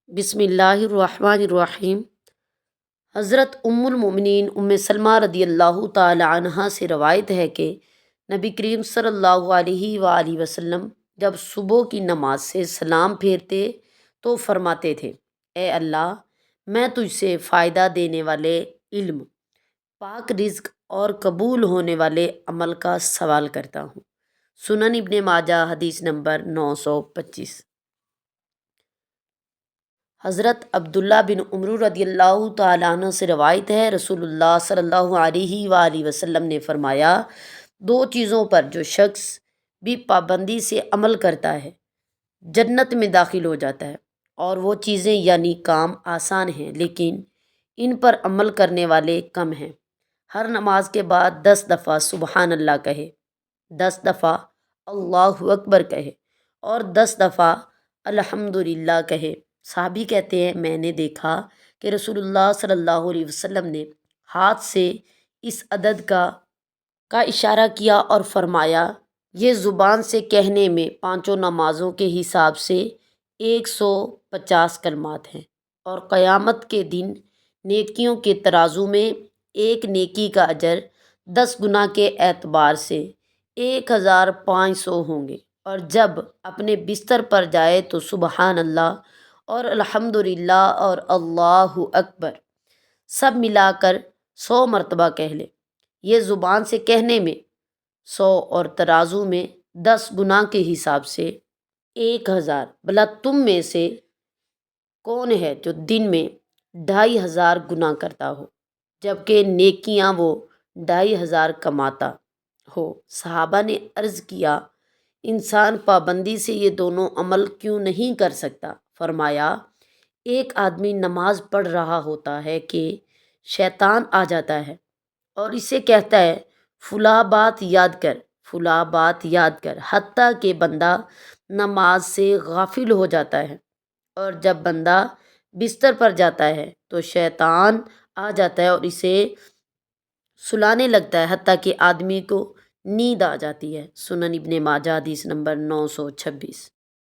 بسم اللہ الرحمن الرحیم۔ حضرت المؤمنین سلمہ رضی اللہ تعالی عنہا سے روایت ہے کہ نبی کریم صلی اللہ علیہ وآلہ وسلم جب صبح کی نماز سے سلام پھیرتے تو فرماتے تھے: اے اللہ، میں تجھ سے فائدہ دینے والے علم، پاک رزق اور قبول ہونے والے عمل کا سوال کرتا ہوں۔ سنن ابن ماجہ، حدیث نمبر 925۔ حضرت عبداللہ بن عمر رضی اللہ تعالیٰ عنہ سے روایت ہے، رسول اللہ صلی اللہ علیہ وآلہ وسلم نے فرمایا: دو چیزوں پر جو شخص بھی پابندی سے عمل کرتا ہے جنت میں داخل ہو جاتا ہے، اور وہ چیزیں یعنی کام آسان ہیں لیکن ان پر عمل کرنے والے کم ہیں۔ ہر نماز کے بعد 10 دفعہ سبحان اللہ کہے، 10 دفعہ اللہ اکبر کہے اور 10 دفعہ الحمدللہ کہے۔ صحابی کہتے ہیں، میں نے دیکھا کہ رسول اللہ صلی اللہ علیہ وسلم نے ہاتھ سے اس عدد کا اشارہ کیا اور فرمایا: یہ زبان سے کہنے میں 5 نمازوں کے حساب سے 150 کلمات ہیں، اور قیامت کے دن نیکیوں کے ترازو میں ایک نیکی کا اجر 10 گنا کے اعتبار سے 1500 ہوں گے، اور جب اپنے بستر پر جائے تو سبحان اللہ اور الحمدللہ اور اللہ اکبر سب ملا کر 100 مرتبہ کہہ لے۔ یہ زبان سے کہنے میں 100 اور ترازو میں 10 گنا کے حساب سے 1000۔ بھلا تم میں سے کون ہے جو دن میں 2500 گنا کرتا ہو جبکہ نیکیاں وہ 2500 کماتا ہو؟ صحابہ نے عرض کیا: انسان پابندی سے یہ دونوں عمل کیوں نہیں کر سکتا؟ فرمایا: ایک آدمی نماز پڑھ رہا ہوتا ہے کہ شیطان آ جاتا ہے اور اسے کہتا ہے فلاں بات یاد کر، فلاں بات یاد کر، حتیٰ کہ بندہ نماز سے غافل ہو جاتا ہے، اور جب بندہ بستر پر جاتا ہے تو شیطان آ جاتا ہے اور اسے سلانے لگتا ہے حتیٰ کہ آدمی کو نیند آ جاتی ہے۔ سنن ابن ماجہ، حدیث نمبر 926۔